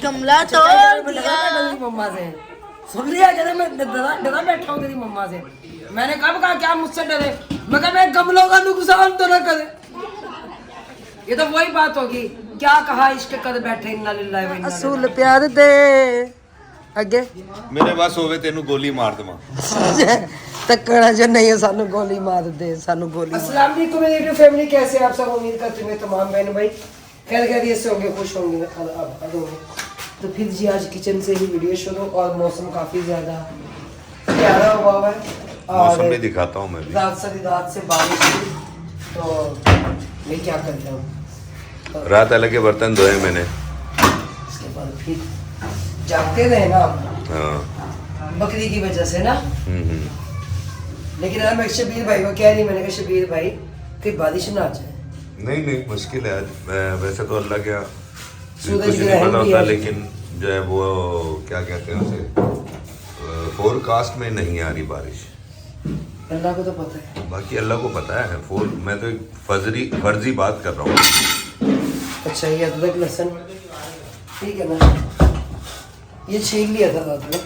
गमला तोड़ दिया। मम्मा से सुन लिया, जरा मैं डरा बैठा हूँ तेरी मम्मा से। मैंने कब कहा क्या मुझसे डरे, मैं कहा मैं गमलों का नुकसान तो न करे। ये तो वही बात होगी, क्या कहा इश्क कर बैठे इन्ना लिल्लाहि व इन्ना इलैहि। असूल प्यार दे ਅੱਗੇ ਮੇਰੇ ਬਸ ਹੋਵੇ ਤੈਨੂੰ ਗੋਲੀ ਮਾਰ ਦੇਵਾਂ। तकड़ा जो नहीं है सानू गोली मार दे, सानू गोली। अस्सलाम वालेकुम मेरी फैमिली, कैसे आप सब? उम्मीद करते हैं तमाम बहन भाई खैर खैरियत से होंगे, खुश होंगे, अब होंगे। तो फिर जी आज किचन से ही वीडियो शुरू, और मौसम काफ़ी ज़्यादा प्यारा हुआ है। मौसम भी दिखाता हूँ मैं भी। रात से बारिश हुई, तो मैं क्या करता हूँ, रात अलग के बर्तन धोए मैंने, उसके बाद फिर जागते रहे ना हाँ। बकरी की वजह से ना। लेकिन अब मैं शबीर भाई को कह रही, मैंने कहा शबीर भाई कि बारिश ना आ जाए। नहीं मुश्किल है आज। वैसे तो अल्लाह क्या सूरज कुछ नहीं ग्रहण पता भी होता, है। लेकिन जो है वो क्या कहते हैं उसे, फोरकास्ट में नहीं आ रही बारिश। अल्लाह को तो पता है, बाकी अल्लाह को पता है। मैं तो एक फर्जी बात कर रहा हूँ। अच्छा ये अदरक लहसुन ठीक है ना, ये छील लिया था रात में।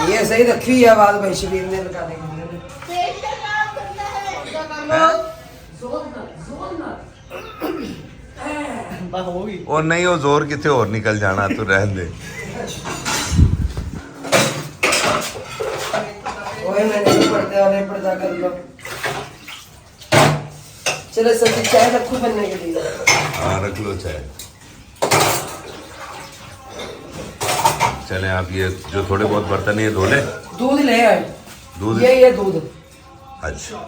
ये सही रखी हुई है आवाज भाई शबीर ने लगाने के लिए। और नहीं वो जोर कितने और निकल जाना, तो रहने दे। ओए मैंने भी पढ़ते वाले पर्दा कर लो। चलो सब्जी चाय रखो बनने के लिए। हाँ रख लो चाय। चले आप ये जो थोड़े बहुत बर्तन ये धो ले। दूध ले आए, दूध ये दूध। अच्छा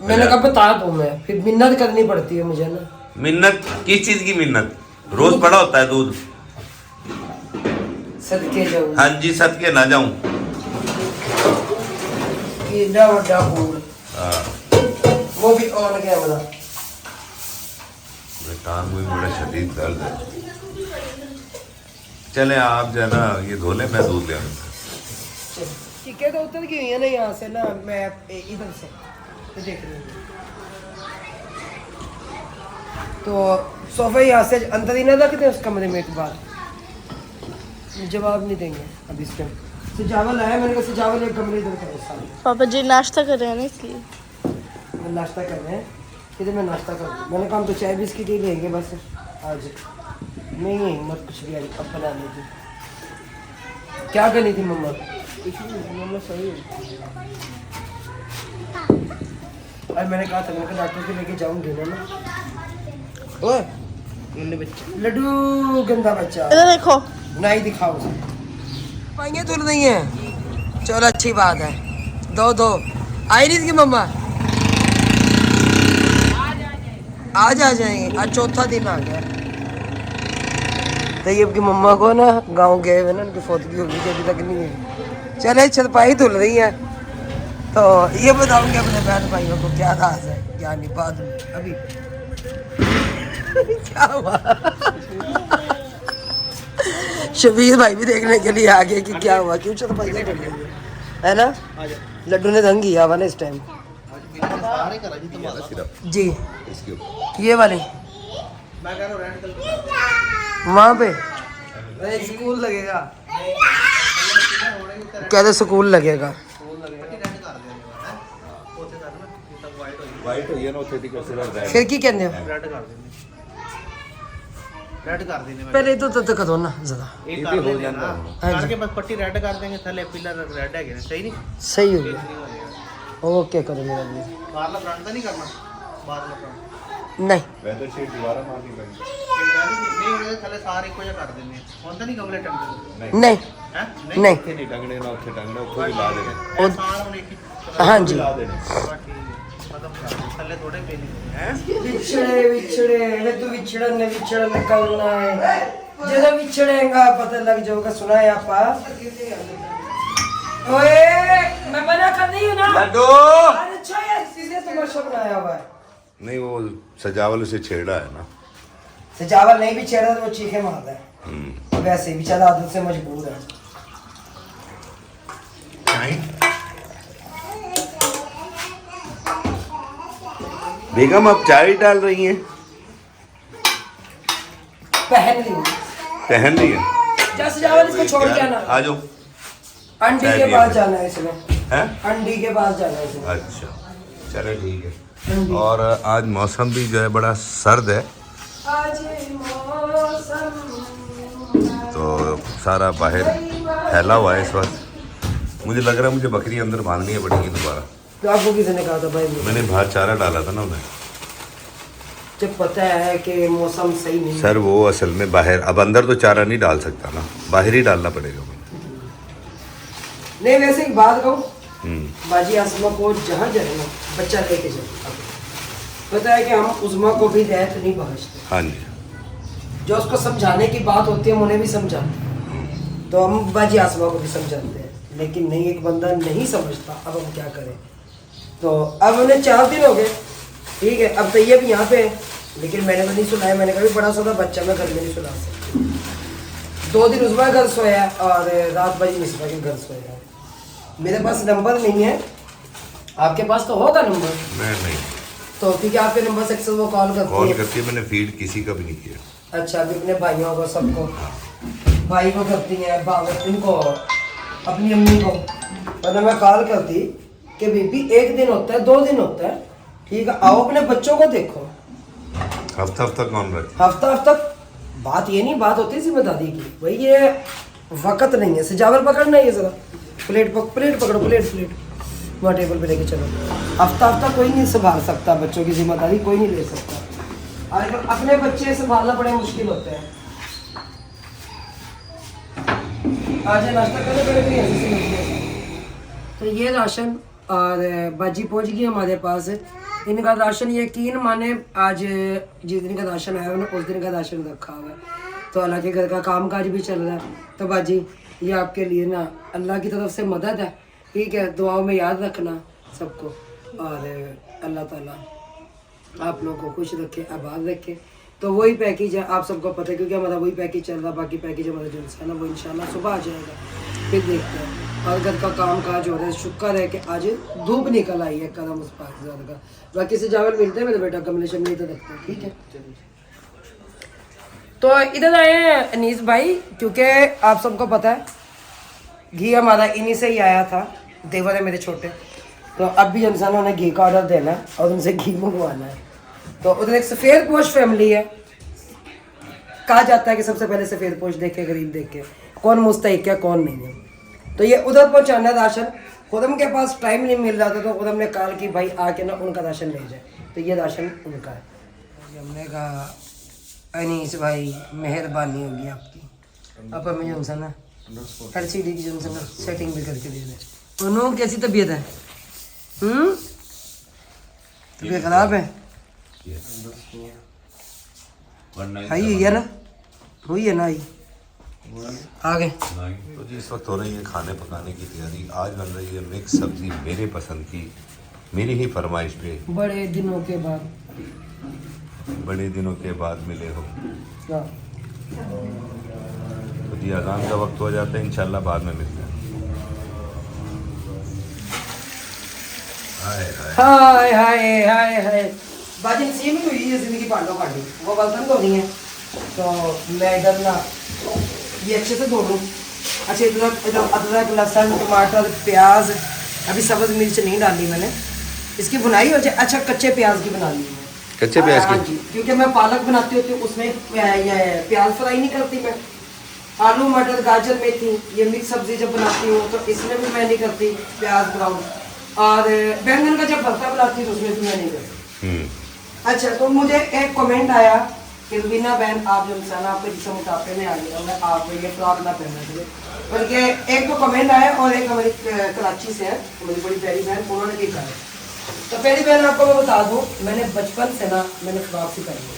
मैंने कहा बता दूं, मैं फिर मिन्नत करनी पड़ती है मुझे ना। मिन्नत किस चीज की मिन्नत? रोज पड़ा होता है दूध। सदके जाऊं। हाँ जी सदके ना जाऊं। एडा बड़ा फूल, हाँ वो भी ऑन कैमरा। कान में बड़ा शदीद दर्द है। चले आप जो है ना ये धो ले, मैं दूध ले आऊंगा। चिक्के तो उतर गई है ना यहाँ से ना, मैं इधर से तो देख रही हूँ। तो सोफा यहाँ से अंदर ही ना रखते हैं उस कमरे में, एक बार जवाब नहीं देंगे अब इस टाइम। सजावल आया, मैंने कहा सजावल एक कमरे इधर करो सारे। पापा जी नाश्ता कर रहे हैं ना, इसलिए मैं नाश्ता कर रहे हैं। इधर मैं नाश्ता कर, मैंने कहा हम तो चाय बिस्किट ही लेंगे बस आज, नहीं है हिम्मत कुछ भी अब बनाने की। क्या करनी थी मम्मा? मम्मा सही है। और मैंने कहा था, मैंने कहा डॉक्टर को लेके जाऊंगी ना। ओए लड्डू गंदा बच्चा, इधर देखो। नहीं दिखाओ उसे। पाएंगे तो नहीं है, चलो अच्छी बात है। दो आई नहीं थी मम्मा, आज आ जाएंगे। आज चौथा दिन आ गया। तैयब की मम्मा को ना गांव गए हुए ना, उनकी फौतगी होगी अभी तक नहीं है। चले छतपाई धुल रही है, तो ये बताऊंगे अपने बहन भाइयों को क्या राज है, क्या नहीं बाद में अभी। क्या हुआ? शबीर भाई भी देखने के लिए आ गए कि क्या हुआ, क्यों छतपाई धुल रही है ना। लड्डू ने दंग किया हुआ ना इस टाइम जी। ये वाले वहाँ पे स्कूल लगेगा, कहते स्कूल लगेगा। फिर की कहते हो रेड कर देने पहले तो तद करो ना ज़रा, एक कर देंगे ना, करके बस पट्टी रेड कर देंगे, थले पिलर रेड है क्या, सही नहीं? सही हो गया। ओके करो मेरा भी। बाहरला फ्रंट तो नहीं करना, बाहरला फ्रंट नहीं वेदर शीट दोबारा मारनी पड़ेगी। नहीं होने थले सारे को कर देने, होता नहीं गमले टंगे नहीं हैं? नहीं ਉੱਥੇ ਨਹੀਂ ਟੰਗਣੇ ਨਾ ਉੱਥੇ ਟੰਗਣੇ, ਉੱਥੇ ਵੀ ਲਾ ਦੇਣੇ। साल होने की हाँ जी। ਲਾ ਦੇਣੇ। खत्म कर दे, थले थोड़े पे नहीं हैं। विछड़े वे तू विछड़न निकलना है, जब विछड़ेगा पता लग जाएगा। सुना है आपा? ओए मैं मना कर रही हूँ ना। लड्डू अच्छा यार सीधे तमाशा बनाया हुआ है। नहीं वो सजावल उसे छेड़ा है ना। सजावल नहीं भी छेड़ा तो वो चीखे मारता है, वैसे बेचारा आदत से मजबूर है। बेगम अब चाय डाल रही हैं। पहन लेंगे। पहन ली है। जैसे जाओ इसको छोड़ के आना। आ जाओ। अंडी चाय के पिए पास थे। जाना है इसमें। हैं? अंडी के पास जाना है इसमें। अच्छा चलो ठीक है। अंडी। और आज मौसम भी जो है बड़ा सर्द है, आज मौसम तो सारा बाहर फैला हुआ है इस वक्त। मुझे लग रहा है मुझे बकरी अंदर बांधनी पड़ेगी दोबारा। तो आपको किसी ने कहा था भाई? मैंने बाहर चारा डाला था ना उन्हें। जब पता है कि मौसम सही नहीं है। सर वो असल में बाहर, अब अंदर तो चारा नहीं डाल सकता ना, बाहर ही डालना पड़ेगा मुझे। नहीं वैसे एक बात कहूँ, बाजी आसमा को जहाँ जाए ना बच्चा लेके जाए। पता है कि हम उस्मा को भी रहत नहीं बख्शते। हाँ जी। जो उसको समझाने की बात होती है हम उन्हें भी समझाते हैं, तो हम बाजी आसमा को भी समझाते हैं। लेकिन नहीं, एक बंदा नहीं समझता, अब हम क्या करें। तो अब उन्हें 4 दिन हो गए, ठीक है। अब तैयब यहाँ पे है, लेकिन मैंने तो नहीं सुनाया। मैंने कभी बड़ा सा बच्चा मैं घर में नहीं सुना सकता। 2 दिन उस्मा घर सोया और रात बाजी मिसबा के घर सोया। मेरे पास नंबर नहीं है, आपके पास तो होगा नंबर। मैं नहीं, तो क्योंकि आपके नंबर से अक्सर वो कॉल कॉल करती है। करती है, मैंने फीड किसी का भी नहीं किया। अच्छा, अभी अपने भाइयों को सबको, भाई को करती है, इनको अपनी अम्मी को। मतलब मैं कॉल करती कि बीबी 1 दिन होता है, 2 दिन होता है, ठीक है, आओ अपने बच्चों को देखो। हफ्ता हफ्ता कौन रखे? हफ्ता बात ये नहीं, बात होती है जिम्मेदारी की। भाई ये वक्त नहीं है, सजावट पकड़ना है जरा, प्लेट पकड़ो, प्लेट वहाँ टेबल पे लेके चलो। हफ्ता कोई नहीं संभाल सकता, बच्चों की जिम्मेदारी कोई नहीं ले सकता। आजकल अपने बच्चे संभालना बड़े मुश्किल होते हैं। आज नाश्ता करने पड़े। तो ये राशन और बाजी पहुंच गई हमारे पास। इनका राशन यकीन माने आज जिस दिन का राशन आया ना उस दिन का राशन रखा हुआ है। तो हालांकि घर का काम काज भी चल रहा है। तो बाजी ये आपके लिए ना अल्लाह की तरफ से मदद है, ठीक है। दुआओं में याद रखना सबको, और अल्लाह ताला आप लोगों को खुश रखे, आबाद रखे। तो वही पैकेज है, आप सबको पता है, क्योंकि हमारा वही पैकेज चल रहा है। बाकी पैकेज हमारा जो है ना वो इंशाल्लाह सुबह आ जाएगा, फिर देखते हैं। और घर का काम काज हो रहा है, शुक्र है कि आज धूप निकल आई है, करम उस पाकिज़ात का। बाकी से चावल मिलते हैं मेरे बेटा, कमले शमले तो रखते हैं, ठीक है। तो इधर आए हैं अनीस भाई, क्योंकि आप सबको पता है घी हमारा इन्हीं से ही आया था, देवर है मेरे छोटे। तो अब भी इंसान उन्हें घी का ऑर्डर देना है और उनसे घी मंगवाना है। तो उधर एक सफ़ेद पोश फैमिली है, कहा जाता है कि सबसे पहले सफ़ेद पोश देखे, गरीब देखे, कौन मुस्तहिक है कौन नहीं है। तो ये उधर पहुँचाना राशन, खुदम के पास टाइम नहीं मिल रहा था, तो खुदम ने कहा कि भाई आके ना उनका राशन ले जाए। तो ये राशन उनका है। हमने कहा अनीस भाई मेहरबानी होगी आपकी, अब हमें जो ना LCD की जो ना सेटिंग भी करके दे दें। उन्होंने कैसी तबीयत है? तबीयत खराब है? आई है ना, हुई है ना, आई आगे। तो जी इस वक्त हो रही है खाने पकाने की तैयारी। आज बन रही है मिक्स सब्जी, मेरे पसंद की, मेरी ही फरमाइश पे। बड़े दिनों के बाद मिले हो। हाँ। तो जी अजान का वक्त हो जाता है, इंशाल्लाह बाद में मिलते हैं। हाय हाय हाय हाय, बाजी सीम ही हुई है जिंदगी पांडो पांडी, वो बर्तन धो रही है। तो मैं इधर ना ये अच्छे से धो लूँ। अच्छा, इधर अदरक लहसुन टमाटर प्याज, अभी सब्ज़ मिर्च नहीं डाली मैंने, इसकी बुनाई हो जाए। अच्छा, कच्चे प्याज की बना ली है, कच्चे प्याज की? हाँ जी, क्योंकि मैं पालक बनाती होती हूँ उसमें प्याज फ्राई नहीं करती मैं। आलू मटर गाजर मेथी ये मिक्स सब्जी जब बनाती हूँ तो इसमें भी मैं नहीं करती प्याज ब्राउन। और बैंगन का जब भरता बनाती हूँ तो उसमें भी मैं नहीं करती। अच्छा, तो मुझे एक कमेंट आया कि रुबीना बहन आप जो इंसान आपके जिसम मोटापे में आ गया, मैं आप ये फ्रॉक ना पहनना चाहिए। बल्कि एक तो कमेंट आया और एक हमारी कराची से है, मेरी बड़ी प्यारी बहन, उन्होंने भी कहा। तो पहली बहन आपको मैं बता दूँ, मैंने बचपन से ना मैंने फ्रॉक ही पहनी है,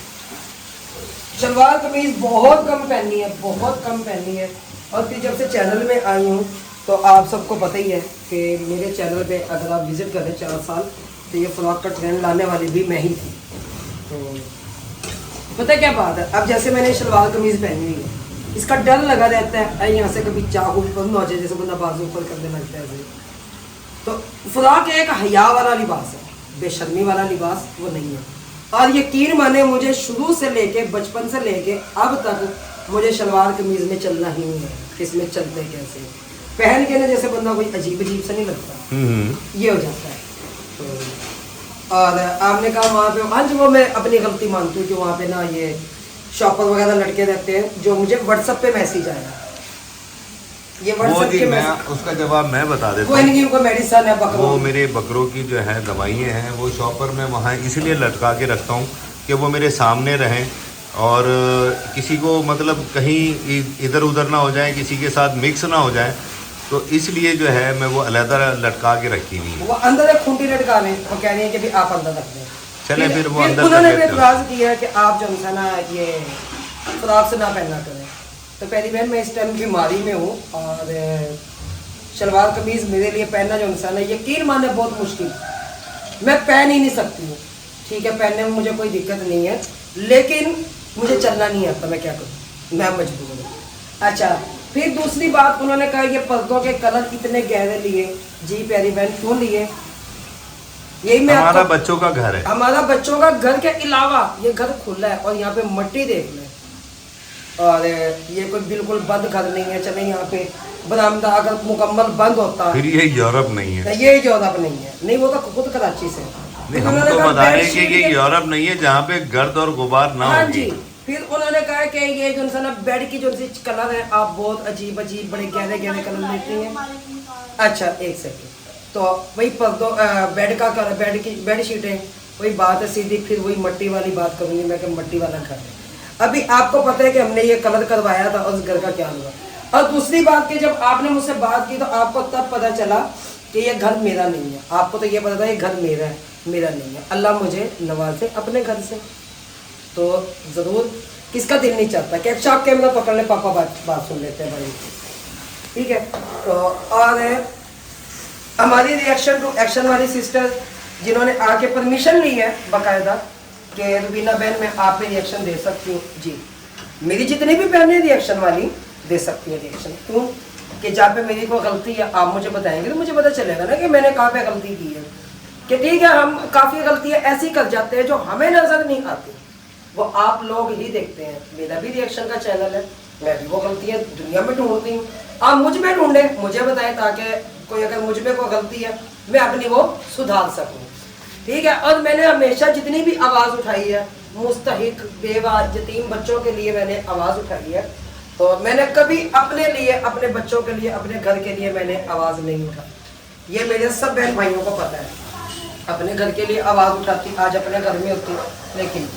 शलवार कमीज बहुत कम पहनी है, बहुत कम पहनी है। और फिर जब से चैनल में आई हूँ तो आप सबको पता ही है कि मेरे चैनल पे अगर आप विज़िट करें 4 साल, तो ये फ्रॉक का ट्रेंड लाने वाली भी मैं ही थी। तो पता क्या बात है, अब जैसे मैंने शलवार कमीज़ पहनी हुई है, इसका डर लगा रहता है यहाँ से कभी चाकू बंद हो जाए, जैसे बंदा बाजू ऊपर करने लगता है। तो फ्रॉक एक हया वाला लिबास है, बेशर्मी वाला लिबास वो नहीं है। और यकीन माने मुझे शुरू से लेके बचपन से लेके अब तक मुझे शलवार कमीज में चलना ही नहीं है, इसमें चलते कैसे पहन के ना जैसे बंदा कोई अजीब अजीब सा नहीं लगता, ये हो जाता है। तो और आपने कहा वहाँ पे, हाँ जी वो मैं अपनी गलती मानती हूँ कि वहाँ पे ना ये शॉपर वगैरह लटके रहते हैं जो मुझे व्हाट्सएप पे मैसेज आया, ये व्हाट्सएप के मैं उसका जवाब मैं बता देता कोई नहीं, उनको मेडिसिन है बकरों, वो मेरे बकरों की जो है दवाइयाँ हैं वो शॉपर में वहाँ इसलिए लटका के रखता हूँ कि वो मेरे सामने रहें और किसी को मतलब कहीं इधर उधर ना हो जाए, किसी के साथ मिक्स ना हो जाए, तो इसलिए जो है मैं वो अलहदा लटका के रखी हुई है। वो अंदर एक खूंटी लटका रहे हैं, वो कह रही है कि भी आप अंदर रख दें। चले फिर वो अंदर उन्होंने भी एतराज किया कि आप जो है ना ये फ्रॉक से ना पहनना करें। तो पहली बहन मैं इस टाइम बीमारी में हूँ और शलवार कमीज मेरे लिए पहनना जो है ना यकीन मानना बहुत मुश्किल, मैं पहन ही नहीं सकती हूँ। ठीक है, पहनने में मुझे कोई दिक्कत नहीं है, लेकिन मुझे चलना नहीं आता, मैं क्या करूँ, मैं मजबूर हूँ। अच्छा, फिर दूसरी बात उन्होंने कहा ये पर्दों के कलर इतने गहरे लिए, जी प्यारी बहन क्यों लिए, यही मैं हमारा बच्चों का घर है, हमारा बच्चों का घर के अलावा ये घर खुला है और यहाँ पे मिट्टी देख लें, और ये कोई बिल्कुल बंद घर नहीं है। चले यहाँ पे बरामदा अगर मुकम्मल बंद होता फिर ये यूरोप नहीं है, ये यूरोप नहीं है, नहीं वो तो खुद कराची से। नहीं, हम तो बता रहे हैं कि ये यूरोप नहीं है जहाँ पे गर्द और गुबार ना हाँ हो। जी, फिर उन्होंने कहा कि ये जो है ना बेड की जो सी कलर है आप बहुत अजीब अजीब बड़े गहरे गहरे कलर लेती हैं। अच्छा एक सेकेंड, तो वही पर्दों बेड का कलर, बेड शीटें वही बात है सीधी, फिर वही मट्टी वाली बात करूँगी मैं कि मट्टी वाला घर है। अभी आपको पता है कि हमने ये कलर करवाया था और उस घर का क्या हुआ। और दूसरी बात कि जब आपने मुझसे बात की तो आपको तब पता चला कि ये घर मेरा नहीं है, आपको तो ये पता था ये घर मेरा है, मेरा नहीं है। अल्लाह मुझे नवाजे अपने घर से, तो ज़रूर किसका दिल नहीं चाहता कि अच्छा आप कैमरा पकड़ ले, पापा बात सुन लेते हैं भाई, ठीक है। तो और हमारी रिएक्शन टू एक्शन वाली सिस्टर जिन्होंने आके परमिशन ली है बाकायदा कि रुबीना बहन मैं आप पे रिएक्शन दे सकती हूँ, जी मेरी जितनी भी बहनें रिएक्शन वाली दे सकती है रिएक्शन, क्यों कि जहाँ पे मेरी कोई गलती है आप मुझे बताएंगे तो मुझे पता चलेगा ना कि मैंने कहाँ पे गलती की है। कि ठीक है, हम काफ़ी गलतियाँ ऐसी कर जाते हैं जो हमें नज़र नहीं आती, वो आप लोग ही देखते हैं। मेरा भी रिएक्शन का चैनल है, मैं भी वो गलतियाँ दुनिया में ढूंढती हूँ, आप मुझ में ढूंढें, मुझे बताएं ताकि कोई अगर मुझ में कोई गलती है मैं अपनी वो सुधार सकूँ, ठीक है। और मैंने हमेशा जितनी भी आवाज़ उठाई है मुस्तहिक बेवा यतीम बच्चों के लिए मैंने आवाज़ उठाई है, तो मैंने कभी अपने लिए, अपने बच्चों के लिए, अपने घर के लिए मैंने आवाज़ नहीं उठाई। ये मेरे सब बहन भाइयों को पता है, अपने घर के लिए आवाज़ उठाती, आज अपने घर में होती, लेकिन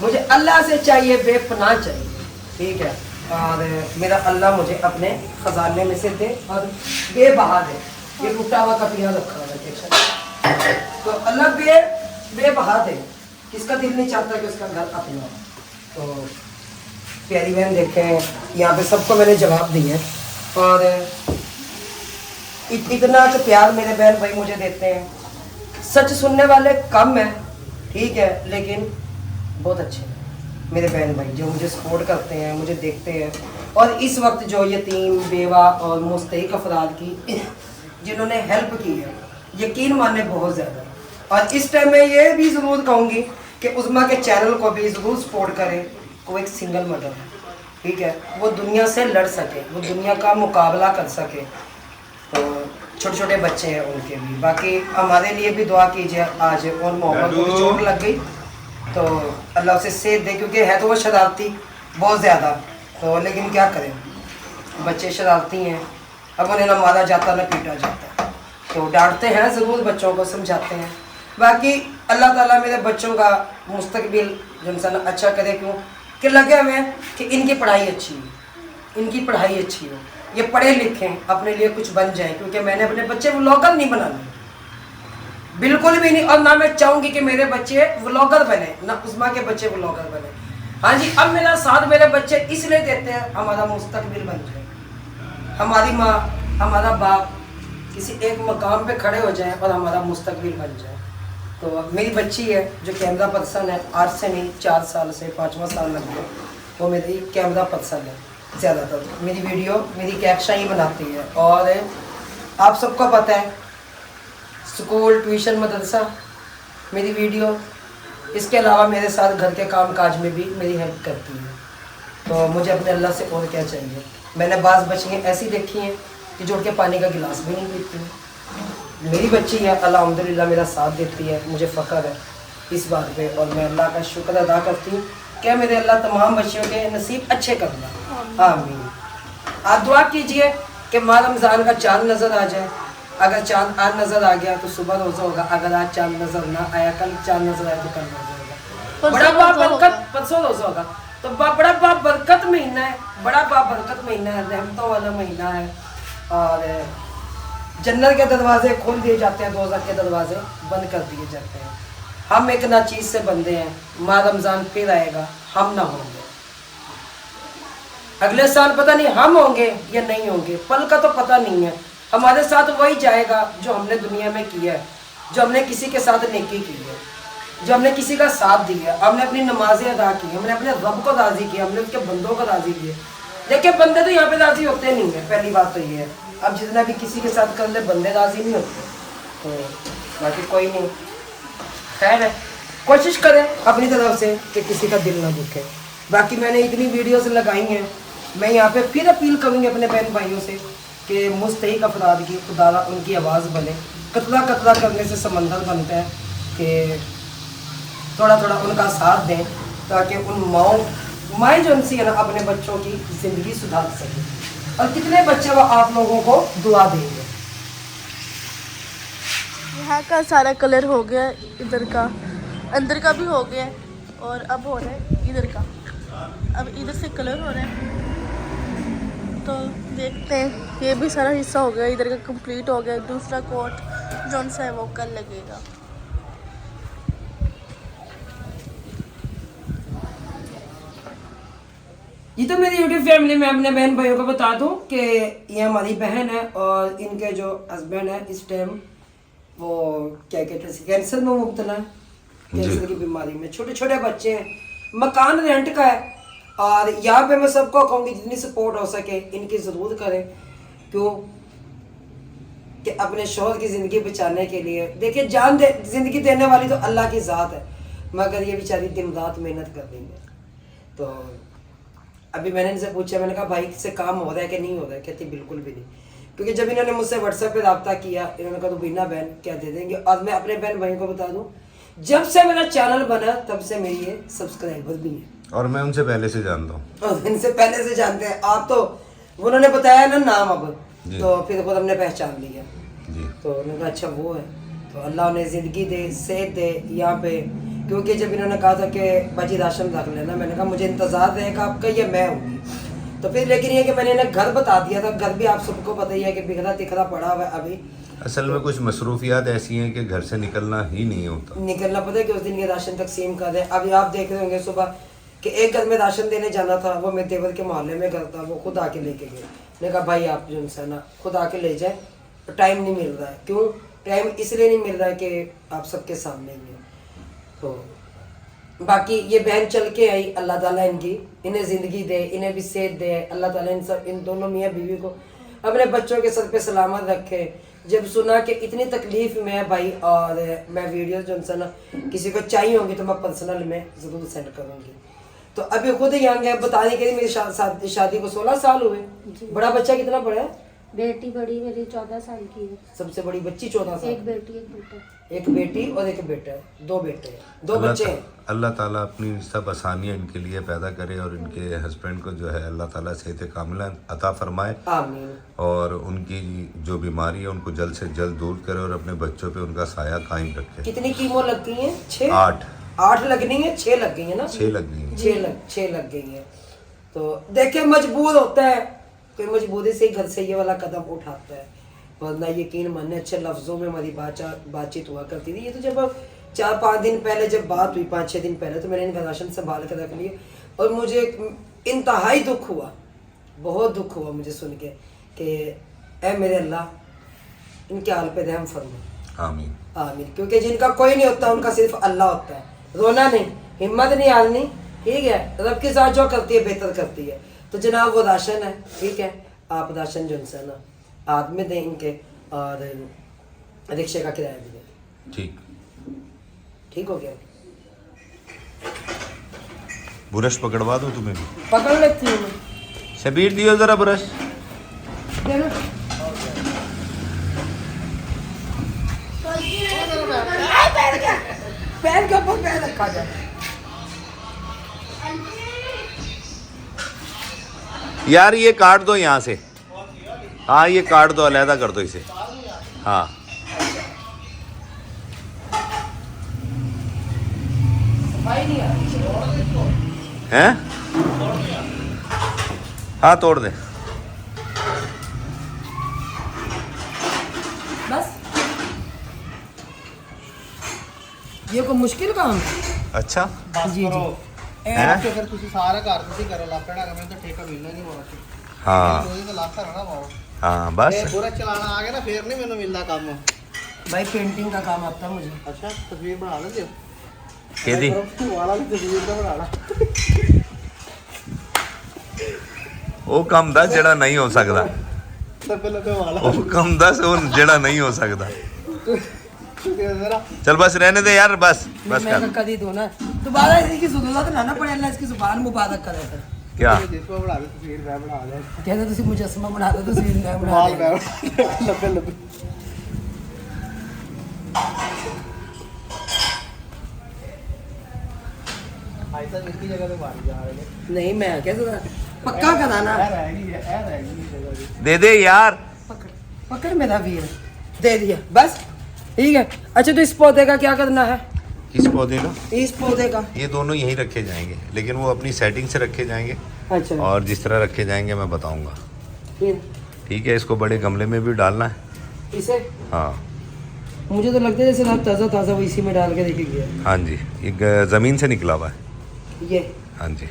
मुझे अल्लाह से चाहिए, बेपनाह चाहिए, ठीक है। और मेरा अल्लाह मुझे अपने खजाने में से दे और बेबहा दे। ये टूटा हुआ कपिया रखा हुआ है, तो अल्लाह बेबहा दे। किसका दिल नहीं चाहता कि उसका घर अपना हो। तो प्यारी बहन देखें यहाँ पे सबको मैंने जवाब दिए, और इतना तो प्यार मेरे बहन भाई मुझे देते हैं। सच सुनने वाले कम हैं, ठीक है, लेकिन बहुत अच्छे हैं मेरे बहन भाई जो मुझे सपोर्ट करते हैं, मुझे देखते हैं। और इस वक्त जो यतीम बेवा और मुस्तहिक अफराद की जिन्होंने हेल्प की है, यकीन माने बहुत ज़्यादा। और इस टाइम मैं ये भी ज़रूर कहूँगी कि उज़्मा के चैनल को भी ज़रूर सपोर्ट करें। वो एक सिंगल मदर है, ठीक है, वो दुनिया से लड़ सके, वो दुनिया का मुकाबला कर सके। तो छोटे छोटे बच्चे हैं उनके भी, बाकी हमारे लिए भी दुआ कीजिए। आज और मोहम्मद को चोट लग गई तो अल्लाह उसे सेहत दे, क्योंकि है तो वो शरारती बहुत ज़्यादा, तो लेकिन क्या करें, बच्चे शरारती हैं। अब उन्हें ना मारा जाता ना पीटा जाता, तो डांटते हैं ज़रूर, बच्चों को समझाते हैं। बाकी अल्लाह ताला मेरे बच्चों का मुस्तकबिल जो अच्छा करे, क्यों कि लगे हुए हैं कि इनकी पढ़ाई अच्छी हो, इनकी पढ़ाई अच्छी हो, ये पढ़े लिखें, अपने लिए कुछ बन जाएं, क्योंकि मैंने अपने बच्चे व्लॉगर नहीं बनाने, बिल्कुल भी नहीं। और ना मैं चाहूँगी कि मेरे बच्चे व्लॉगर बने, ना उज़्मा के बच्चे व्लॉगर बने। हाँ जी, अब मेरा साथ मेरे बच्चे इसलिए देते हैं हमारा मुस्तकबिल बन जाए, हमारी माँ हमारा बाप किसी एक मकाम पे खड़े हो जाएं और हमारा मुस्तकबिल बन जाए। तो मेरी बच्ची है जो कैमरा पर्सन है, आज से नहीं 4 साल से 5वां साल लग गया, वो मेरी कैमरा पर्सन है। ज़्यादातर मेरी वीडियो मेरी कैप्शन ही बनाती है। और आप सबको पता है स्कूल ट्यूशन मदरसा मेरी वीडियो इसके अलावा मेरे साथ घर के काम काज में भी मेरी हेल्प करती है। तो मुझे अपने अल्लाह से और क्या चाहिए। मैंने बाज़ बच्चियाँ ऐसी देखी हैं कि जो उठ के पानी का गिलास भी नहीं पीती हैं। मेरी बच्ची है अल्हम्दुलिल्लाह मेरा साथ देती है, मुझे फ़ख्र है इस बात पे और मैं अल्लाह का शुक्र अदा करती हूँ कि मेरे अल्लाह तमाम बच्चियों के नसीब अच्छे करना। आमीन। आप दुआ कीजिए कि माह रमज़ान का चाँद नज़र आ जाए। अगर चाँद आज नज़र आ गया तो सुबह रोज़ा होगा, अगर आज चाँद नज़र ना आया कल चाँद नज़र आया तो कल रोज़ा होगा। बड़ा बाबरकत परसों रोज़ा होगा। तो बड़ा बाबरकत महीना है, बड़ा बाबरकत महीना है, रहमतों वाला महीना है और जन्नत के दरवाजे खोल दिए जाते हैं, दोज़ख के दरवाजे बंद कर दिए जाते हैं। हम एक नाचीज़ से बंदे हैं, माह रमज़ान फिर आएगा, हम ना होंगे। अगले साल पता नहीं हम होंगे या नहीं होंगे, पल का तो पता नहीं है। हमारे साथ वही जाएगा जो हमने दुनिया में किया है, जो हमने किसी के साथ नेकी की है, जो हमने किसी का साथ दिया, हमने अपनी नमाजें अदा की, हमने अपने रब को राज़ी किया, हमने उसके बंदों को राज़ी किया। देखिए बंदे तो यहाँ पे राज़ी होते नहीं है, पहली बात तो ये है। अब जितना भी किसी के साथ कर ले बंदे राज़ी नहीं होते, तो बाकी कोई नहीं, खैर है। कोशिश करें अपनी तरफ से कि किसी का दिल ना दुखे। बाकी मैंने इतनी वीडियोस लगाई हैं, मैं यहाँ पे फिर अपील करूँगी अपने बहन भाइयों से कि मुस्तहिक अफराद की खुदारा उनकी आवाज़ बने। कतला कतला करने से समंदर बनता है कि थोड़ा थोड़ा उनका साथ दें ताकि उन माएँ जो उनसी है ना अपने बच्चों की ज़िंदगी सुधार सकें। और कितने बच्चे वो आप लोगों को दुआ देंगे। यहाँ का सारा कलर हो गया, इधर का अंदर का भी हो गया और अब हो रहा है इधर का, अब इधर से कलर हो रहा है। तो देखते हैं, ये भी सारा हिस्सा हो गया, इधर का कंप्लीट हो गया। दूसरा कोट जौन सा है वो कल लगेगा। ये तो मेरी यूट्यूब फैमिली में अपने बहन भाइयों को बता दूं कि ये हमारी बहन है और इनके जो हस्बैंड है इस टाइम वो क्या कहते हैं कैंसर में मुब्तला है, कैंसर की बीमारी में। छोटे छोटे बच्चे हैं, मकान रेंट का है और यहाँ पे मैं सबको कहूँगी जितनी सपोर्ट हो सके इनकी ज़रूर करें, क्यों कि अपने शौहर की ज़िंदगी बचाने के लिए। देखिए ज़िंदगी देने वाली तो अल्लाह की ज़ात है, मगर ये बेचारी दिन रात मेहनत कर रही है। तो अभी मैंने इनसे पूछा, मैंने कहा भाई से काम हो रहा है कि नहीं हो रहा है? कहती बिल्कुल भी नहीं, क्योंकि जब इन्होंने मुझसे व्हाट्सएप पे रब्ता किया इन्होंने कहा तो बिना बहन क्या दे देंगे। और मैं अपने बहन भाइयों को बता दूं जब से मेरा चैनल बना तब से मेरी ये सब्सक्राइबर भी है और मैं उनसे पहले से जानता हूँ, और इनसे पहले से जानते हैं आप। तो उन्होंने बताया ना नाम, अब तो फिर खुद हमने पहचान लिया जी। तो उन्होंने कहा अच्छा वो है, तो अल्लाह उन्हें ज़िंदगी दे, सेहत दे यहाँ पे। क्योंकि जब इन्होंने कहा था कि बाजी राशन रख लेना, मैंने कहा मुझे इंतज़ार रहेगा आपका या मैं होगी। तो फिर लेकिन ये कि मैंने इन्हें घर बता दिया था, घर भी आप सबको पता ही है कि बिखरा तिखरा पड़ा हुआ है अभी। असल में कुछ मसरूफियात ऐसी हैं कि घर से निकलना ही नहीं होता। निकलना पता है कि उस दिन ये राशन तकसीम कर रहे हैं। अभी आप देख रहे होंगे सुबह कि एक घर में राशन देने जाना था, वो मेरे देवर के मोहल्ले में घर था, वो खुद आके लेके गए। मैंने कहा भाई आप जो है ना खुद आके ले जाए, टाइम नहीं मिल रहा है। क्यों टाइम इसलिए नहीं मिल रहा है कि आप सबके सामने ही है। तो बाकी ये बहन चल के आई, अल्लाह ताला इन्हें ज़िंदगी दे, इन्हें भी सेहत दे। अल्लाह ताला इन दोनों मियाँ बीवी को अपने बच्चों के सर पे सलामत रखे। जब सुना कि इतनी तकलीफ में है भाई, और मैं वीडियो जो है ना किसी को चाहिए होंगी तो मैं पर्सनल में ज़रूर सेंड करूँगी। तो अभी खुद यंग है, बताने के लिए मेरी शादी को 16 साल हुए। बड़ा बच्चा कितना बड़ा है? बेटी बड़ी मेरी 14 साल की है। सबसे बड़ी बच्ची 14 साल। एक बेटी एक बेटा। एक बेटी और एक बेटा है, 2 बेटे हैं, 2 बच्चे हैं। अल्लाह ताला अपनी सब आसानियाँ इनके लिए पैदा करे और इनके हस्बैंड को जो है अल्लाह ताला सेहत कामिला अता फरमाए। आमीन। और उनकी जो बीमारी है उनको जल्द से जल्द दूर करे और अपने बच्चों पे उनका साया कायम रखे। कितनी कीमो लगती हैं? 6 8 लगनी है, 6 लग गई है ना? 6 लग गई है, 6 लग गई है। तो देखिए मजबूर होता है कोई, मजबूरी से ही घर से ये वाला कदम उठाता है, वरना यकीन मानने अच्छे लफ्ज़ों में हमारी बातचीत हुआ करती थी। ये तो जब 4-5 दिन पहले जब बात हुई, 5-6 दिन पहले, तो मैंने इनका राशन संभाल कर रख लिया और मुझे इंतहाई दुख हुआ, बहुत दुख हुआ मुझे सुन के कि ऐ मेरे अल्लाह इनके हाल पे रहम फरमा। आमीन आमीन। क्योंकि जिनका कोई नहीं होता उनका सिर्फ अल्लाह होता है। रोना नहीं, हिम्मत नहीं हारनी, ठीक है? रब के साथ जो करती है बेहतर करती है। तो जनाब वो राशन है, ठीक है? आप राशन जो है ना आदमी दें इनके और रिक्शे का किराया भी दें। ठीक ठीक हो गया? ब्रश पकड़वा दो तुम्हें भी। पकड़ लेती हूँ मैं। शबीर दियो जरा ब्रश। दे दो। पैर के ऊपर पैर रखा जाए। यार ये काट दो यहाँ से। हाँ ये काट दो, अलहदा कर दो इसे। हाँ भाई नहीं आ हैं? हाँ तोड़ दे। बस ये कोई मुश्किल काम है? अच्छा जी जी। हैं? ਤੇ ਫਿਰ ਤੁਸੀਂ ਸਾਰਾ ਘਰ ਤੁਸੀਂ ਕਰੋ ਲੱਪੜਾ ਮੈਨੂੰ ਤਾਂ ਠੇਕਾ ਮਿਲਣਾ ਨਹੀਂ ਬਾਅਦ हाँ ਉਹਦੇ ਤਾਂ ਲੱਖ ਰਹਿਣਾ ਬਾਅਦ हाँ बस ਇਹ ਪੂਰਾ ਚਲਾਣਾ ਆ ਗਿਆ ਨਾ ਫੇਰ ਨਹੀਂ ਮੈਨੂੰ ਮਿਲਦਾ ਕੰਮ भाई पेंटिंग का काम आता है मुझे। ਅੱਛਾ ਤਸਵੀਰ ਬਣਾ ਲੈਂਦੇ ਹੋ केदी ਵਾਲਾ ਵੀ ਤਸਵੀਰ ਦਾ ਬਣਾ ਲਾ ਉਹ ਕੰਮ ਦਾ ਜਿਹੜਾ ਨਹੀਂ ਹੋ ਸਕਦਾ। ਤਾਂ ਪਹਿਲਾਂ ਤੇ ਵਾਲਾ ਉਹ ਕੰਮ ਦੱਸ ਉਹ ਜਿਹੜਾ ਨਹੀਂ ਹੋ ਸਕਦਾ। ਜ਼ਰਾ चल बस रहने दे यार, बस बस मैं कर। कदी दो ना दोबारा इसकी जरूरत लाना पड़े, अल्लाह इसकी जुबान मुबारक करे। क्या ਜਿਸਕੋ ਬਣਾ ਦੇ ਤਸਵੀਰ ਮੈਂ ਬਣਾ ਲਿਆ कहते तुसी मुजस्समा बना दो, तस्वीर मैं बना ਵਾਲ दूंगा। ਮੈਂ ਲੱਭੇ ਲੱਭੇ ऐसा इसकी जगह पे मार जा रहे हैं नहीं मैं कैसे पक्का कराना। रह गई जगह भी दे दे यार। पकड़ पकड़ मेरा वीर, दे दिया बस ठीक है। अच्छा तो इस पौधे का क्या करना है? किस पौधे का? इस पौधे का ये दोनों यहीं रखे जाएंगे, लेकिन वो अपनी सेटिंग से रखे जाएंगे अच्छा और जिस तरह रखे जाएंगे मैं बताऊंगा। फिर ठीक है, इसको बड़े गमले में भी डालना है। इसे हाँ मुझे तो लगता है जैसे आप ताज़ा ताज़ा वो इसी में डाल के देखिए। हाँ जी, एक ज़मीन से निकला हुआ है। ये हाँ जी।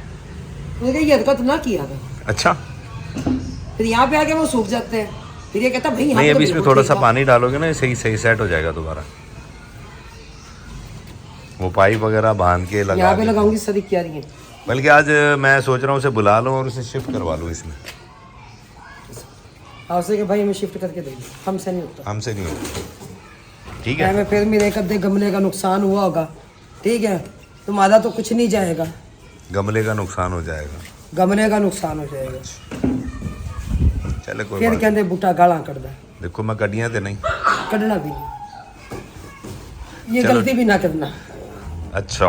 मुझे ये हरकत ना किया था, अच्छा फिर यहाँ पे आके वो सूख जाते हैं, फिर ये कहता भाई यहाँ नहीं, पे तो अभी इसमें बिल्कुल थोड़ा ठीक सा था। पानी डालोगे ना, सही सही सेट हो जाएगा दोबारा। वो पाइप वगैरह बांध के लगा यहाँ पे के। लगाऊंगी सदी क्या रही है। बल्कि आज मैं सोच रहा हूँ उसे बुला लूँ और उसे शिफ्ट करवा लूँ इसमें। आपसे कि भाई हमें शिफ्ट करके देंगे, हमसे नहीं होता। हमसे नहीं होता। ठीक है, हमें फिर मेरे एक अद्धे गमले का नुकसान हुआ होगा, ठीक है, तुम्हारा तो कुछ नहीं जाएगा, गमले का नुकसान हो जाएगा। गमले का नुकसान हो जाएगा। चले कोई फिर बात कहते बूटा गाला कटदा, नहीं। देखो मैं कड़ियाँ तो नहीं। कटना भी नहीं, ये चलो। गलती भी ना करना। अच्छा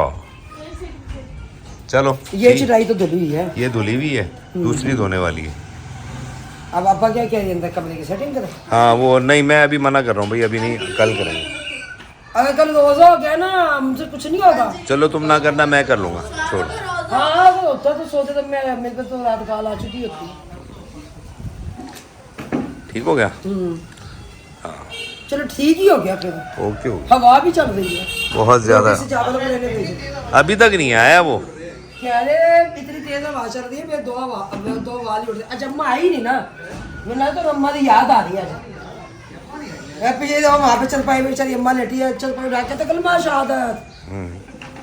चलो ये ठीक। चटाई तो धुली है। ये धुली हुई है, दूसरी धोने वाली है। अब आपा क्या कह रही है, अंदर कमरे की सेटिंग करें? हाँ वो नहीं, मैं अभी मना कर रहा हूँ भाई, अभी नहीं, कल करेंगे। अगर कल रोजा हो गया ना मुझे कुछ नहीं होगा। चलो तुम ना करना, मैं कर लूँगा, छोड़। हाँ अगर होता तो सोचे तो मैं मेरे पे तो रात काल आ चुकी होती। ठीक हो गया? चलो ठीक ही हो गया फिर, ओके ओके। हवा भी चल रही है। बहुत ज़्यादा इसे चावल को लेने दीजिए। अभी तक नहीं आया वो। कह रहे इतनी तेज हवा चल रही है, मैं दो वाली उड़ रही। अच्छा अम्मा आई नहीं ना, मैंने तो अम्मा की याद आ रही है। पीछे तो वहाँ पे चल पाई, बेचारी अम्मा लेटी है, चल पाई उठा के तो कलमा शहादत।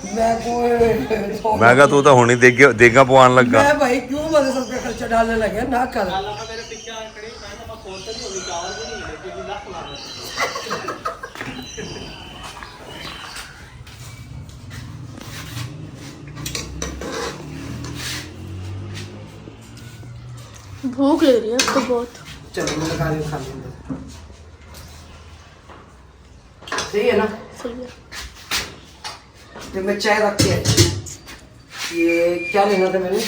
मैं कहा तू तो होनी देगा पवान लगा। मैं भाई क्यों मेरे सब पे खर्चा डालने लगे ना कर। मेरे पीछे खड़ी मैं तो सोचता नहीं होगी चावल भी नहीं मिले क्योंकि लाख ला भूख लग रही है अब तो बहुत। चलो मैं खा रही हूँ। सही है ना? सही है। तो मैं चाय रख के ये क्या लेना था मैंने,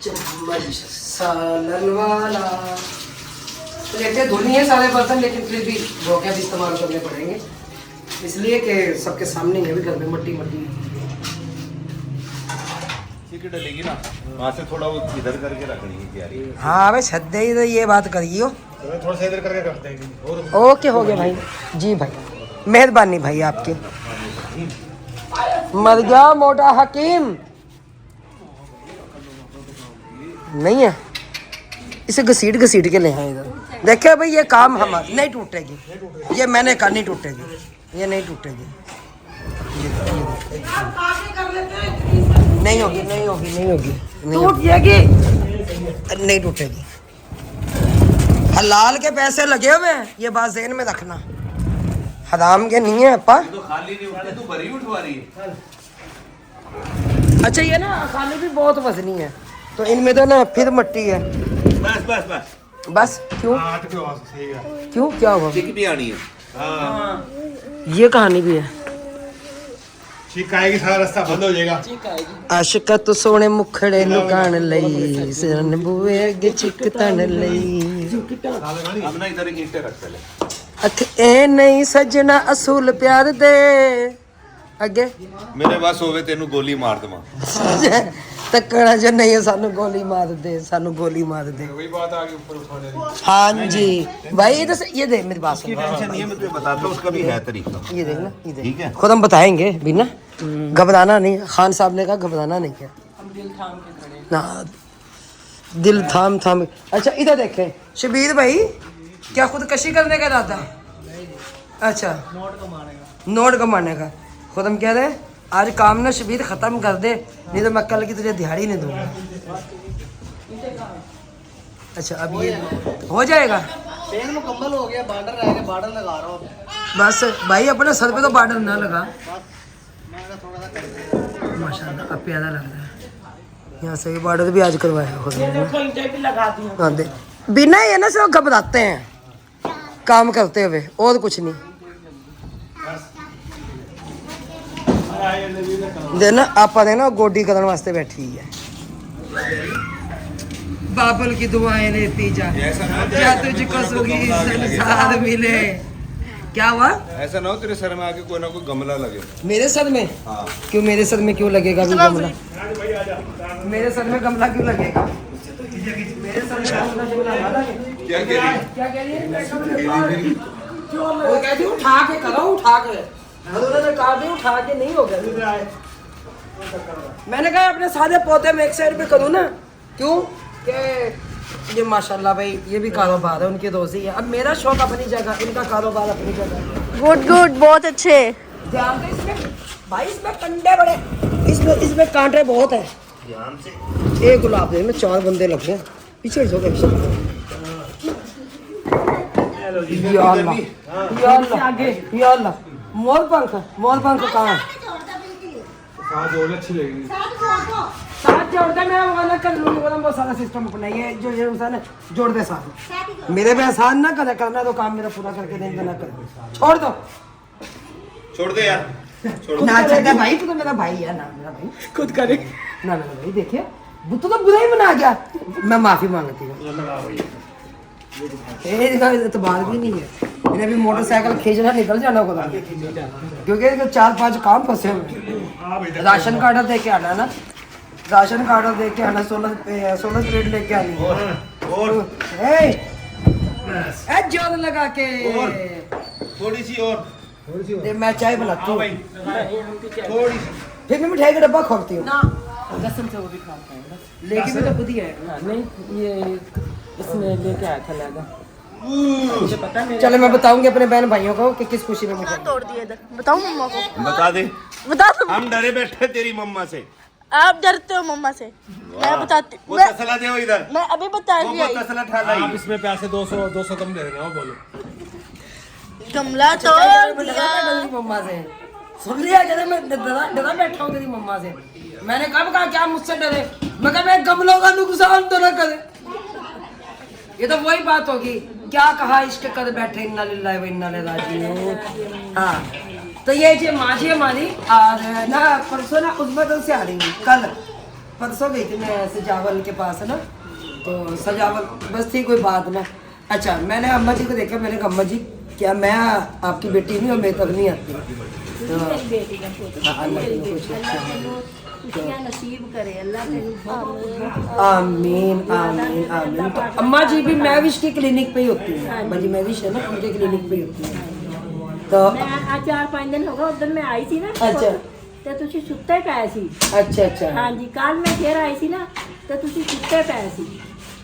चम्मच सालन वाला। प्लेटें धुली है सारे बर्तन, लेकिन फिर भी धो के भी इस्तेमाल करने पड़ेंगे, इसलिए कि सबके सामने ही है, भी घर में मट्टी मट्टी। ठीक है, डलेगी ना वहाँ से थोड़ा वो इधर करके रखनी है तैयारी। हाँ भाई छद्दे ही तो ये बात करियो। थोड़ा सा इधर करके रख देंगे। ओके हो गया भाई जी, भाई मेहरबानी भाई आपकी। मर गया मोटा हकीम नहीं है, इसे घसीट घसीट के ले आए इधर। देखिए भाई ये काम हम नहीं टूटेगी, ये मैंने कहा नहीं टूटेगी, ये नहीं टूटेगी, नहीं होगी नहीं होगी नहीं होगी, टूट जाएगी, नहीं टूटेगी। हलाल के पैसे लगे हुए हैं, ये बात ज़हन में रखना, हराम के नहीं है अपा। तो खाली नहीं उठा, तू भरी उठवा रही है। अच्छा ये ना खाने भी बहुत वजनी है, तो इनमें तो ना फिर मट्टी है। बस बस बस बस क्यों क्यों क्या हुआ? चिक भी आनी है। ये कहानी भी है। चिक आएगी, सारा रास्ता बंद हो जाएगा। आशिका तो सोने मुखड़े लुकान लई, सिरन बुए अगे चिक तन लई। अब ना इधर एक ईंटे रख पहले। अख ए नहीं सजना असूल प्यार दे अगे मेरे बस होवे तेनू गोली मार दवा। तकड़ा जो नहीं है सानू गोली मार दे, सानू गोली मार दे। वही बात आ गई ऊपर उठाने की। हाँ जी भाई इधर से ये दे मेरी बात सुन। टेंशन नहीं है, मैं तुझे बताता हूँ, उसका भी है तरीका। ये देख ना, ये देख। ठीक है। खुद हम बताएंगे भी ना, घबराना नहीं। खान साहब ने कहा घबराना नहीं है ना, दिल थाम थाम। अच्छा इधर देखें शबीर भाई, क्या खुदकशी करने का इरादा? अच्छा नोट कमाने का। खुद हम कह रहे हैं आज काम ना शबीर खत्म कर दे, नहीं तो मैं कल की तुझे दिहाड़ी नहीं दूंगा। अच्छा अब ये हो जाएगा। पेड़ मुकम्मल हो गया, बॉर्डर रह गया, बॉर्डर लगा रहा हूँ। बस भाई अपने सर पे तो बॉर्डर ना लगा। मैं थोड़ा सा कर माशाल्लाह अब प्यारा लग रहा है। यहाँ से बॉर्डर भी आज करवाया खुद ने। हाँ दे बिना ये ना सिर्फ घबराते हैं काम करते हुए, और कुछ नहीं। देना आप ना गोडी करने वास्ते बैठी है। बाबल की दुआएं लेती जा, क्या तुझको सुखी संसार मिले। क्या हुआ? ऐसा ना हो तेरे सर में आके कोई ना कोई गमला लगे। मेरे सर में? हाँ। क्यों मेरे सर में क्यों लगेगा भी गमला? मेरे सर में गमला क्यों लगेगा? मेरे सर में गमला क्यों लगे? क्या कह रही है? क्या कह रही है? वो कहती है उठा के करो, उठा के। उन्होंने कहा भी उठा के नहीं होगा। मैंने कहा अपने सारे पौधे में एक साइड पे करूँ ना, क्यों कि ये माशाल्लाह भाई ये भी कारोबार है, उनकी रोजी है। अब मेरा शौक अपनी जगह, इनका कारोबार अपनी जगह। गुड गुड, बहुत अच्छे। ध्यान दे इसमें भाई, इसमें कंडे बड़े, इसमें कांटे बहुत है। ध्यान से। एक गुलाब दे में 4 बंदे लग गए पीछे। या अल्लाह या अल्लाह या अल्लाह। मोर पंख कहाँ है? साथ जोड़ दे, मैं वो वाला कर लूंगी, वो सारा सिस्टम अपना ये जो ये ना जोड़ दे साथ। मेरे पे एहसान ना करे, करना तो काम मेरा पूरा करके देंगे ना कर। छोड़ दो, छोड़ दे यार, छोड़ दे। ना चाहता भाई, तू तो मेरा भाई है ना, मेरा भाई खुद करे ना। ना भाई देखिए बुत्तू तो बुरा ही बना गया, मैं माफी मांगती हूँ। एतबार भी नहीं है, इन्हें भी मोटरसाइकिल खींचना निकल जाना खुदा, क्योंकि 4-5 काम फंसे हुए। राशन कार्ड दे के आना ना, राशन कार्ड दे के आना, 16 प्लेट लेके आनी है। जोर लगा के थोड़ी सी और, दे, मैं चाय बनाती हूँ, थोड़ी सी। फिर मैं मिठाई का डब्बा खोलती हूँ। कसम से वो भी खाता है लेकिन भी तो खुद ही है। नहीं ये इसने लेके आया था लादा, मुझे पता है। चलो मैं बताऊंगी अपने बहन भाइयों को कि किस खुशी में मुझे तोड़ दिए इधर, बताओ मम्मा को। बता दे, बता दो। हम डरे बैठे तेरी मम्मा से। आप डरते हो मम्मा से, मैं बताती वो मैं, तसला दे वो इधर, मैं अभी बता रही वो हूँ। तसला ठा लाई। इसमें पैसे 200 कम दे देना, वो बोलो। गमला तोड़ दिया। तेरी मम्मा से सुन लिया, कहते मैं डरा बैठा हूँ तेरी मम्मा से। मैंने कब कहा क्या मुझसे डरे? मैं कहा मैं गमलों का नुकसान तो ना करे। ये तो वही बात होगी, क्या कहा इश्क कर बैठे, इन्ना लिल्लाहि व इन्ना इलैहि राजिऊन। हाँ तो ये जी माँ जी हमारी, और ना परसों ना उज़्बेकिस्तान से आ रही हूँ। कल परसों गई थी मैं सजावल के पास है ना, तो सजावल बस थी, कोई बात ना। अच्छा मैंने अम्मा जी को देखा, मैंने कहा अम्मा जी क्या मैं आपकी बेटी नहीं हूँ, मेरी तक नहीं आती। आमीन आमीन आमीन। तो अम्मा जी भी मैविश की क्लिनिक पे ही होती है, अम्मा जी मैविश है ना, उनके क्लिनिक पे ही होती है। तो मैं आज 4-5 दिन हो गए उधर मैं आई थी ना। अच्छा ਤੇ ਤੁਸੀਂ ਸੁੱਤੇ ਪਏ ਸੀ। अच्छा अच्छा। ਹਾਂਜੀ ਕੱਲ ਮੈਂ ਫੇਰ ਆਈ ਸੀ ਨਾ ਤੇ ਤੁਸੀਂ ਸੁੱਤੇ ਪਏ ਸੀ।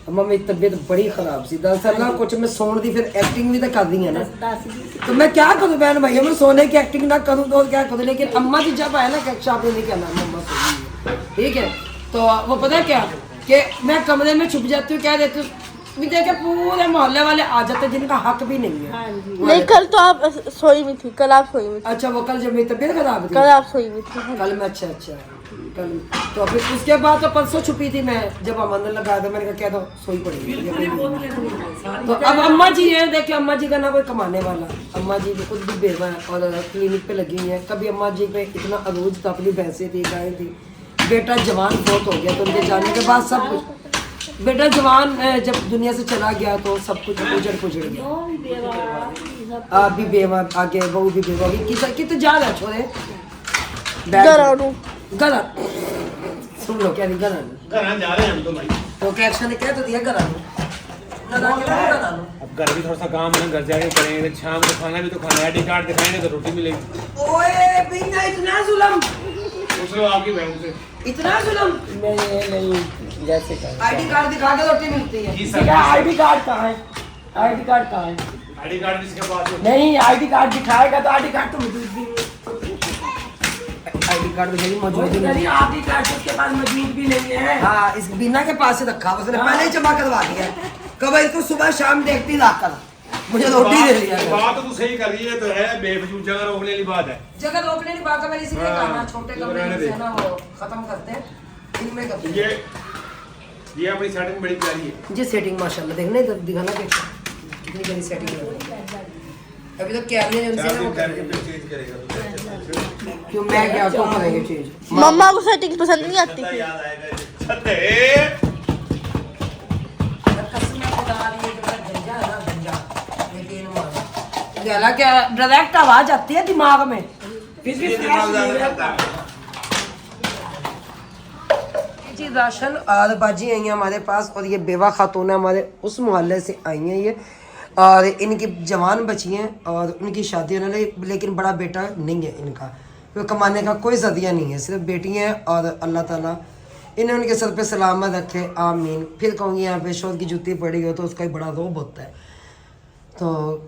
अम्मा मेरी तबीयत बड़ी खराब सी, दरअसल ना कुछ मैं सोने दी, फिर एक्टिंग भी तो कर दी है ना, ਦੱਸ ਦੀ ਸੀ। तो मैं क्या करूँ बहन भैया, मैं सोने की एक्टिंग ना करूँ तो क्या करूँ। लेकिन अम्मा जी जब आए ना कक्षा आपने नहीं कहना मम्मा सो रही है, ठीक है। तो वो पता है क्या कि मैं कमरे में छुप जाती हूँ, कह देती हूँ भी देखे पूरे मोहल्ले वाले आ जाते जिनका हक भी नहीं है। हाँ जी। नहीं कल तो आप सोई में थी, कल आप सोई में थी, अच्छा वो कल जब मेरी तबीयत खराब थी कल आप सोई में थी। कल मैं अच्छा कल तो फिर उसके बाद तो परसों छुपी थी मैं, जब अमंदर लगाया था मैंने कहा क्या तो सोई पड़ेगी। तो अब अम्मा जी है, देखिए अम्मा जी का ना कोई कमाने वाला, अम्मा जी भी खुद भी बेवा है और क्लिनिक पे लगी हुई है। कभी अम्मा जी पे इतना अरूज था, अपनी भैंसें थी, गाय थी, बेटा जवान बहुत हो गया तो उनके जाने के बाद सब कुछ, बेटा जवान जब दुनिया से चला गया तो सब कुछ उजड़ गया। आप भी बेवा आगे, बहू भी बेवा होगी, कित जा रहा छोरे गरानू गला सुन लो क्या नहीं गला घर जा रहे हैं हम तो भाई। तो क्या एक्शन ने कह तो दिया गला गला अब घर भी थोड़ा सा काम है, घर जाके करेंगे, शाम को खाना भी तो खाना है, आईडी कार्ड दिखाएंगे तो रोटी मिलेगी। ओए बिना इतना जुल्म, पूछ लो आपकी बहन से। इतना जुल्म नहीं जैसे कर आईडी कार्ड दिखा के रोटी मिलती है। आईडी कार्ड कहाँ है? आईडी कार्ड कहाँ है? आईडी कार्ड किसके पास है? नहीं आईडी कार्ड दिखाएगा तो आईडी कार्ड तो मौजूद भी नहीं। आईडी कार्ड भी मौजूद ही नहीं। आईडी कार्ड उसके पास मौजूद भी नहीं है। हाँ इस बिना के पास से रखा, उसने पहले ही जमा करवा दिया। कब इसको सुबह शाम देखती लाकर मुझे रोटी दे दिया। बात तो तू सही कर रही है, तो है बेफजूल जगह रोकने वाली बात है। जगह रोकने की बात है, मैंने इसीलिए कहा ना छोटे कमरे से ना वो खत्म करते हैं, इनमें करते हैं। ये अपनी सेटिंग बड़ी प्यारी है। जी सेटिंग माशाल्लाह देखने दिखाना कितनी बड़ी सेटिंग है। अभी तो कैमरे ने उनसे ना वो कर चेंज करेगा क्यों मैं क्या तो करेंगे चीज। मम्मा को सेटिंग पसंद नहीं आती थी। याद आएगा क्या डायरेक्ट आवाज आती है दिमाग में। जी राशन और बाजी आई हैं हमारे पास, और ये बेवा खातून है हमारे उस मोहल्ले से आई हैं ये, और इनकी जवान बची हैं और उनकी शादी होने लगी, लेकिन बड़ा बेटा नहीं है इनका, तो कमाने का कोई ज़रिया नहीं है, सिर्फ बेटी हैं। और अल्लाह ताला इन्हें उनके सर पे सलामत रखे, आमीन। फिर कहूँगी यहाँ पे शोर की जूती पड़ी हो तो उसका एक बड़ा रोब होता है। तो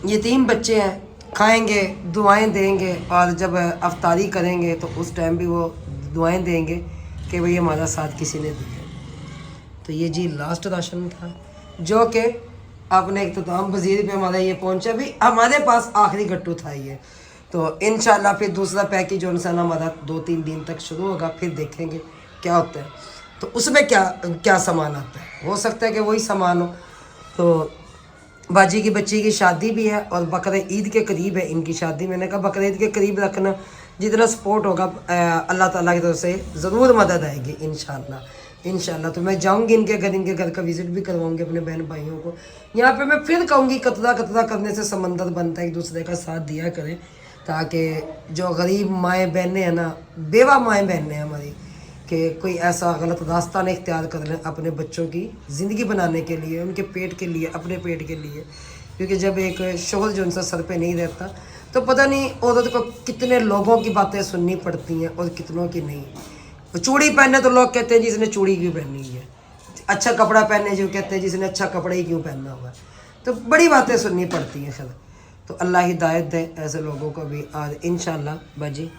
ये 3 बच्चे हैं, खाएंगे दुआएं देंगे, और जब अफ्तारी करेंगे तो उस टाइम भी वो दुआएं देंगे कि भाई हमारा साथ किसी ने दिया। तो ये जी लास्ट राशन था जो कि अपने इख्तिताम वज़ीर पे हमारा ये पहुंचा, भी हमारे पास आखिरी गट्टू था ये। तो इंशाल्लाह फिर दूसरा पैकेज जो इंसान हमारा 2-3 दिन तक शुरू होगा, फिर देखेंगे क्या होता है, तो उसमें क्या सामान आता है। हो सकता है कि वही सामान हो। तो बाजी की बच्ची की शादी भी है और बकरे ईद के करीब है इनकी शादी। मैंने कहा बकरे ईद के करीब रखना, जितना सपोर्ट होगा अल्लाह ताला की तरफ से ज़रूर मदद आएगी इंशाल्लाह। तो मैं जाऊंगी इनके घर का विज़िट भी करवाऊंगी अपने बहन भाइयों को। यहाँ पे मैं फिर कहूँगी कतरा करने से समंदर बनता है, एक दूसरे का साथ दिया करें, ताकि जो गरीब माएँ बहनें हैं ना, बेवा माएँ बहनें हैं हमारी, कि कोई ऐसा गलत रास्ता नहीं इख्तियार कर लें अपने बच्चों की ज़िंदगी बनाने के लिए, उनके पेट के लिए, अपने पेट के लिए। क्योंकि जब एक शोहर जो उनसे सर पे नहीं रहता तो पता नहीं औरत को कितने लोगों की बातें सुननी पड़ती हैं और कितनों की नहीं। तो चूड़ी पहने तो लोग कहते हैं जिसने चूड़ी क्यों पहनी है, अच्छा कपड़ा पहने जो कहते हैं जिसने अच्छा कपड़ा ही क्यों पहना हुआ है। तो बड़ी बातें सुननी पड़ती हैं। खैर तो अल्लाह हिदायत दे ऐसे लोगों को भी। और इंशाल्लाह बाजी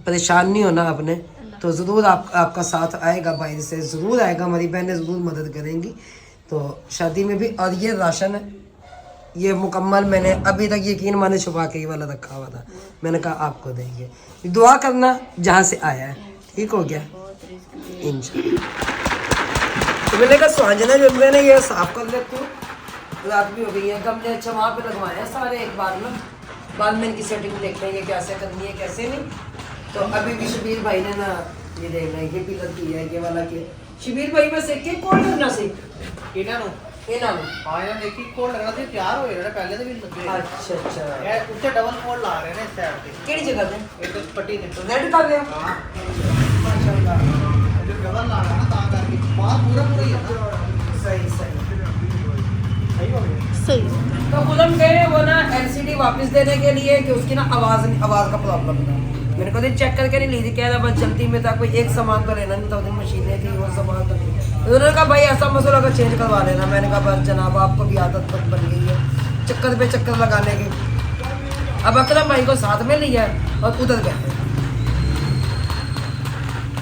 परेशान नहीं होना आपने, तो ज़रूर आपका साथ आएगा, बाहर से ज़रूर आएगा, हमारी बहनें ज़रूर मदद करेंगी। तो शादी में भी। और ये राशन है, ये मुकम्मल मैंने अभी तक यकीन माने छुपा के ये वाला रखा हुआ था। मैंने कहा आपको देंगे, दुआ करना जहाँ से आया है, ठीक हो गया इंशाल्लाह। तो मैंने कहा सुहांजना जो मैंने ये साफ कर लेती हूँ, रात भी हो गई है, गमले अच्छा वहाँ पे लगवाए सारे एक बार में, बाद में इनकी सेटिंग देखते हैं ये कैसे करनी है कैसे नहीं। तो अभी भी शबीर भाई ने ना ये देखना है, ये पिलर की है, ये वाला की है। शबीर भाई में से के कौन लगना से ਇਹਨਾਂ ਨੂੰ ਹਾਂ ਇਹਨਾਂ ਦੇਖੀ ਕੋਡ ਲੱਗਣਾ ਸੀ, ਤਿਆਰ ਹੋਏ ਜਿਹੜੇ ਪਹਿਲੇ ਤੇ ਵੀ ਲੱਗੇ। अच्छा अच्छा ਇਹ ਉੱਤੇ ਡਬਲ ਕੋਡ ਲਾ ਰਹੇ ਨੇ ਇਸ ਸਾਈਡ ਤੇ, केड़ी जगह पे ਇਹ ਤੇ ਪੱਟੀ ਨੇ रेड कर लिया ਹਾਂ ਮਾਸ਼ਾਅੱਲਾ। ਇਹ ਜੋ ਡਬਲ ਲਾ ਰਹਾ ਨਾ ਤਾਂ ਕਰਕੇ ਬਾਹਰ ਪੂਰਾ ਹੀ ਹੈ ਨਾ। सही ਸਹੀ ਹੋ ਗਿਆ। सही। तो गुलम गए वो ना एलसीडी वापस देने के लिए कि उसकी ना आवाज़ का प्रॉब्लम था। मैंने कहा चेक करके नहीं ली थी, कह रहा बस जल्दी में था, कोई एक सामान तो लेना नहीं था, उधर मशीनें थी वो सामान तो नहीं। उन्होंने कहा भाई ऐसा मसला का चेंज करवा लेना। मैंने कहा बस जनाब आपको भी आदत बन गई है चक्कर पे चक्कर लगाने की। अब अकरम भाई को साथ में लिया और उधर गए।